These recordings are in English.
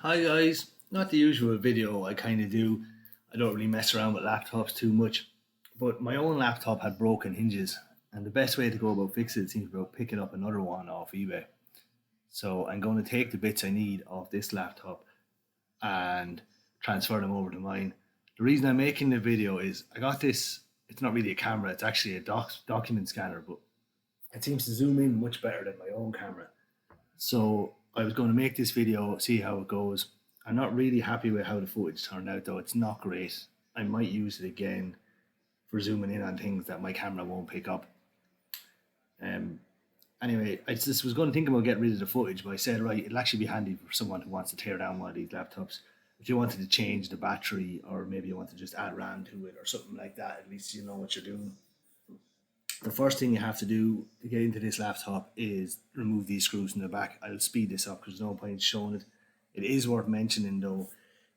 Hi guys, not the usual video I kind of do. I don't really mess around with laptops too much, but my own laptop had broken hinges, and the best way to go about fixing it seems to be about picking up another one off eBay. So I'm going to take the bits I need off this laptop and transfer them over to mine. The reason I'm making the video is I got this. It's not really a camera; it's actually a document scanner, but it seems to zoom in much better than my own camera. So I was going to make this video, see how it goes. I'm not really happy with how the footage turned out though. It's not great. I might use it again for zooming in on things that my camera won't pick up. Um, anyway, I just was going to think about getting rid of the footage, but I said, right, it'll actually be handy for someone who wants to tear down one of these laptops. If you wanted to change the battery, or maybe you want to just add RAM to it or something like that, at least you know what you're doing. The first thing you have to do to get into this laptop is remove these screws from the back. I'll speed this up because there's no point showing it. It is worth mentioning though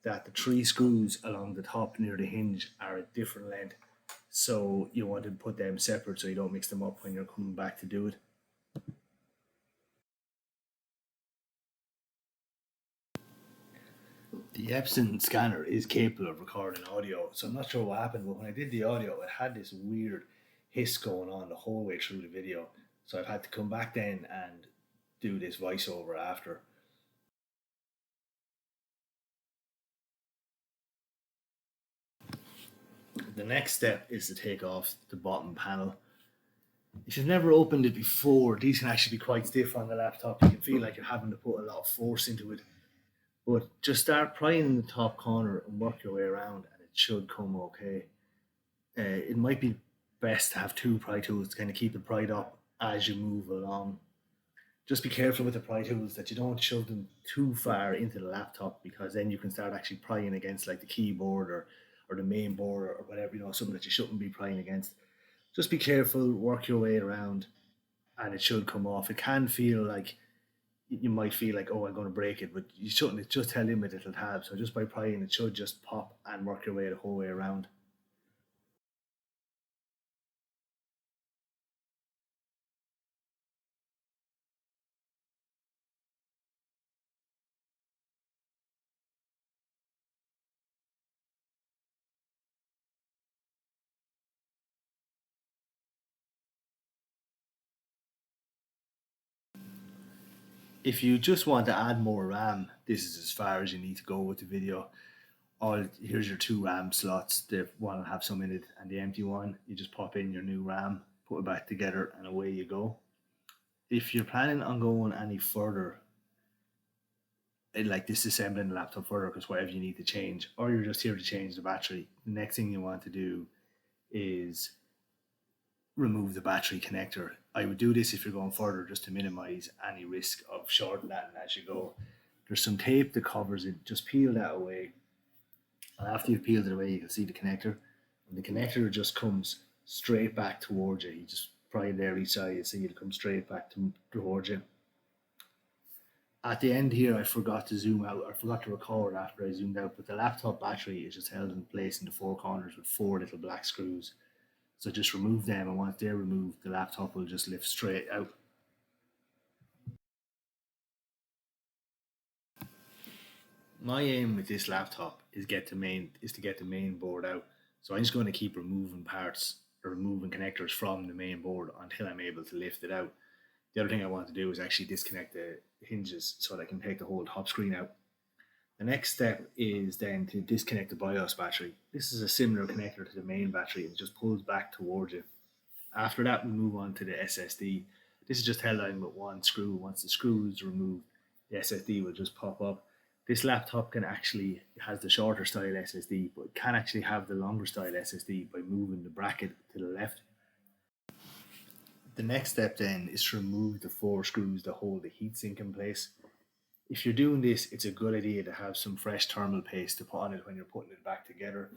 that the three screws along the top near the hinge are a different length. So you want to put them separate so you don't mix them up when you're coming back to do it. The Epson scanner is capable of recording audio, so I'm not sure what happened, but when I did the audio, it had this weird hiss going on the whole way through the video. So I've had to come back then and do this voiceover after. The next step is to take off the bottom panel. If you've never opened it before, these can actually be quite stiff on the laptop. You can feel like you're having to put a lot of force into it. But just start prying in the top corner and work your way around, and it should come okay. It might be best to have two pry tools to kind of keep it pried up as you move along. Just be careful with the pry tools that you don't shove them too far into the laptop, because then you can start actually prying against like the keyboard or the main board or whatever, something that you shouldn't be prying against. Just be careful, work your way around, and it should come off. It can feel like you might feel like, oh, I'm going to break it, but you shouldn't. It's just a limited tab. So just by prying, it should just pop and work your way the whole way around. If you just want to add more RAM, this is as far as you need to go with the video. All Here's your two RAM slots. The one will have some in it, and the empty one, you just pop in your new RAM, put it back together, and away you go. If you're planning on going any further, like disassembling the laptop further, because whatever you need to change, or you're just here to change the battery, the next thing you want to do is remove the battery connector. I would do this if you're going further, just to minimize any risk of shorting that as you go. There's some tape that covers it. Just peel that away, and after you've peeled it away, you can see the connector. And the connector just comes straight back towards you. You just pry it there each side, you see it'll come straight back towards you. At the end here, I forgot to zoom out. I forgot to record after I zoomed out, but the laptop battery is just held in place in the four corners with four little black screws. So just remove them, and once they're removed, the laptop will just lift straight out. My aim with this laptop is to get the main board out. So I'm just going to keep removing parts or removing connectors from the main board until I'm able to lift it out. The other thing I want to do is actually disconnect the hinges so that I can take the whole top screen out. The next step is then to disconnect the BIOS battery. This is a similar connector to the main battery. It just pulls back towards you. After that, we move on to the SSD. This is just held on with one screw. Once the screw is removed, the SSD will just pop up. This laptop has the shorter style SSD, but it can actually have the longer style SSD by moving the bracket to the left. The next step then is to remove the four screws that hold the heatsink in place. If you're doing this, it's a good idea to have some fresh thermal paste to put on it when you're putting it back together.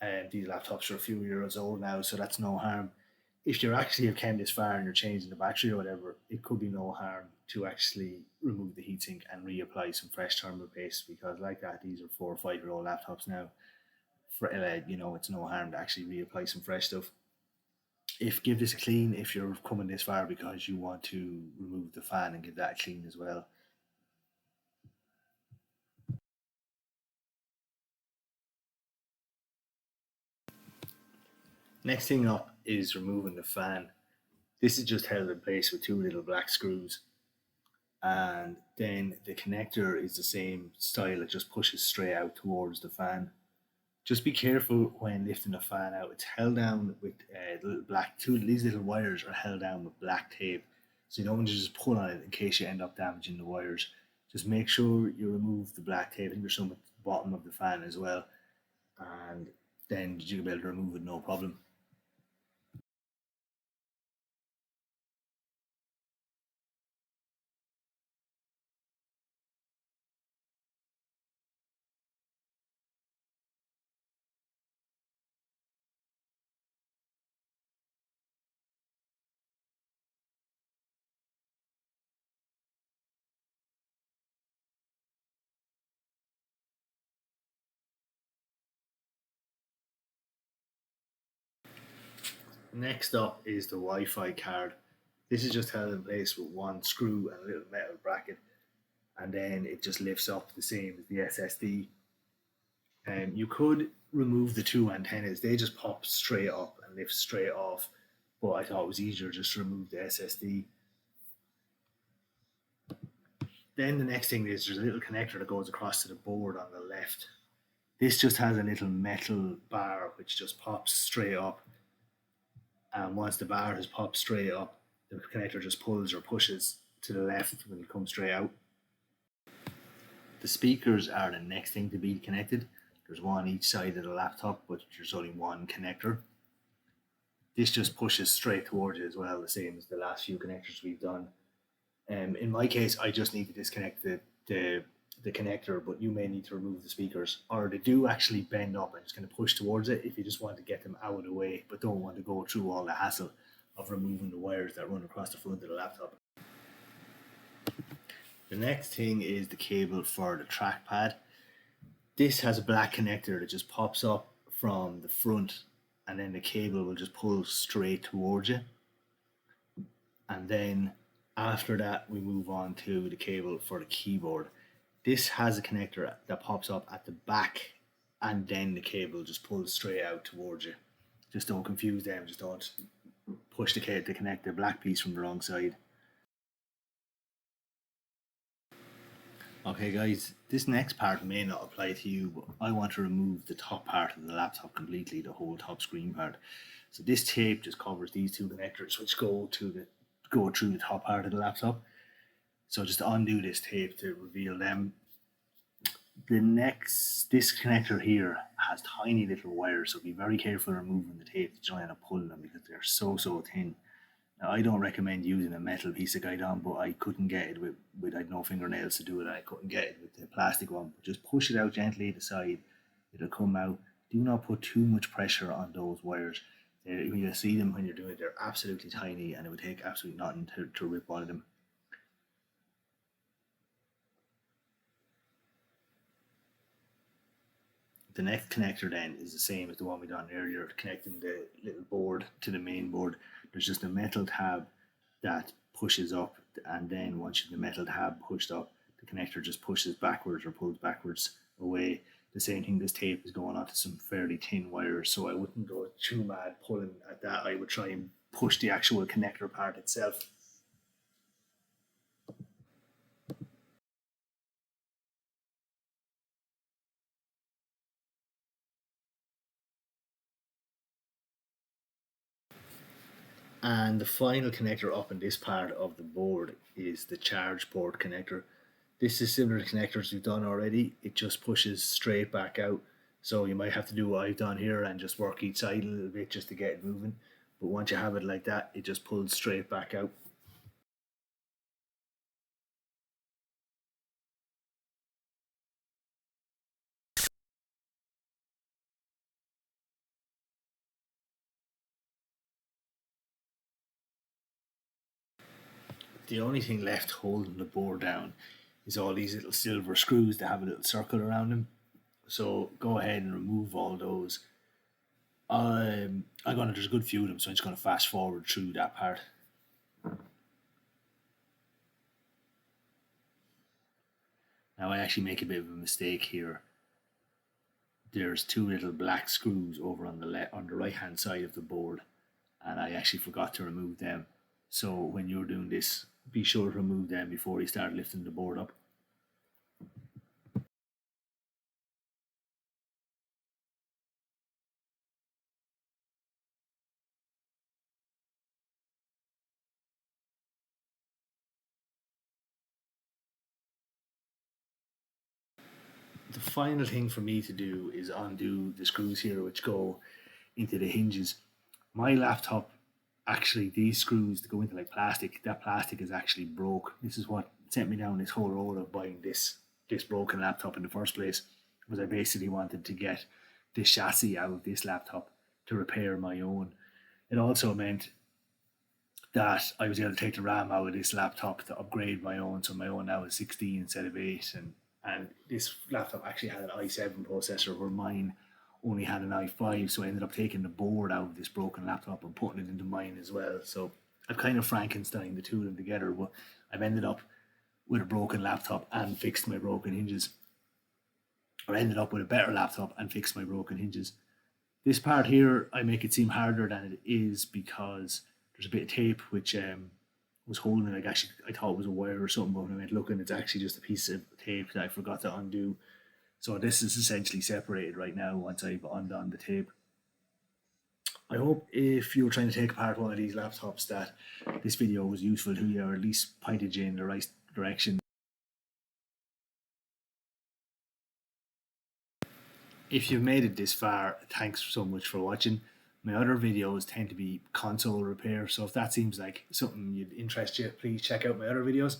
And these laptops are a few years old now, so that's no harm. If you're actually have came this far and you're changing the battery or whatever, it could be no harm to actually remove the heatsink and reapply some fresh thermal paste, because like that, these are 4 or 5 year old laptops now. It's no harm to actually reapply some fresh stuff. Give this a clean if you're coming this far, because you want to remove the fan and give that a clean as well. Next thing up is removing the fan. This is just held in place with two little black screws, and then the connector is the same style. It just pushes straight out towards the fan. Just be careful when lifting the fan out. It's held down with little black. These little wires are held down with black tape, so you don't want to just pull on it in case you end up damaging the wires. Just make sure you remove the black tape. I think there's some at the bottom of the fan as well, and then you'll be able to remove it no problem. Next up is the Wi-Fi card. This is just held in place with one screw and a little metal bracket, and then it just lifts up the same as the SSD. You could remove the two antennas; they just pop straight up and lift straight off. But I thought it was easier just to remove the SSD. Then the next thing is there's a little connector that goes across to the board on the left. This just has a little metal bar which just pops straight up, and once the bar has popped straight up, the connector just pulls or pushes to the left when it comes straight out. The speakers are the next thing to be connected. There's one each side of the laptop, but there's only one connector. This just pushes straight towards you as well, the same as the last few connectors we've done. In my case, I just need to disconnect the connector, but you may need to remove the speakers, or they do actually bend up and just kind of push towards it if you just want to get them out of the way, but don't want to go through all the hassle of removing the wires that run across the front of the laptop. The next thing is the cable for the trackpad. This has a black connector that just pops up from the front, and then the cable will just pull straight towards you. And then after that, we move on to the cable for the keyboard. This has a connector that pops up at the back, and then the cable just pulls straight out towards you. Just don't confuse them, just don't push the cable to connect the black piece from the wrong side. Okay guys, this next part may not apply to you, but I want to remove the top part of the laptop completely, the whole top screen part. So this tape just covers these two connectors which go through the top part of the laptop. So just undo this tape to reveal them. This connector here has tiny little wires, so be very careful removing the tape to try and pulling them because they're so thin. Now, I don't recommend using a metal piece of guidon, but I couldn't get it with I had no fingernails to do it. I couldn't get it with the plastic one. But just push it out gently to the side. It'll come out. Do not put too much pressure on those wires. You'll see them when you're doing it. They're absolutely tiny, and it would take absolutely nothing to rip one of them. The next connector then is the same as the one we done earlier, connecting the little board to the main board. There's just a metal tab that pushes up, and then once the metal tab pushed up, the connector just pushes backwards or pulls backwards away. The same thing, this tape is going onto some fairly thin wires, so I wouldn't go too mad pulling at that. I would try and push the actual connector part itself. And the final connector up in this part of the board is the charge port connector. This is similar to connectors we've done already. It just pushes straight back out. So you might have to do what I've done here and just work each side a little bit just to get it moving. But once you have it like that, it just pulls straight back out. The only thing left holding the board down is all these little silver screws that have a little circle around them. So go ahead and remove all those. There's a good few of them, so I'm just gonna fast forward through that part. Now I actually make a bit of a mistake here. there's two little black screws over on the right hand side of the board, and I actually forgot to remove them. So when you're doing this, be sure to remove them before you start lifting the board up. The final thing for me to do is undo the screws here which go into the hinges. My laptop, actually, these screws that go into like plastic, that plastic is actually broke. This is what sent me down this whole road of buying this broken laptop in the first place, because I basically wanted to get this chassis out of this laptop to repair my own. It also meant that I was able to take the RAM out of this laptop to upgrade my own, so my own now is 16 instead of 8, and this laptop actually had an i7 processor where mine only had an i5, so I ended up taking the board out of this broken laptop and putting it into mine as well. So I've kind of Frankenstein the two of them together, but I've ended up with a broken laptop and fixed my broken hinges, or ended up with a better laptop and fixed my broken hinges. This part here, I make it seem harder than it is because there's a bit of tape which was holding it. Like, actually, I thought it was a wire or something, but when I went looking, it's actually just a piece of tape that I forgot to undo. So this is essentially separated right now once I've undone the tape. I hope if you're trying to take apart one of these laptops that this video was useful to you, or at least pointed you in the right direction. If you've made it this far, thanks so much for watching. My other videos tend to be console repair, so if that seems like something you'd interest you, please check out my other videos.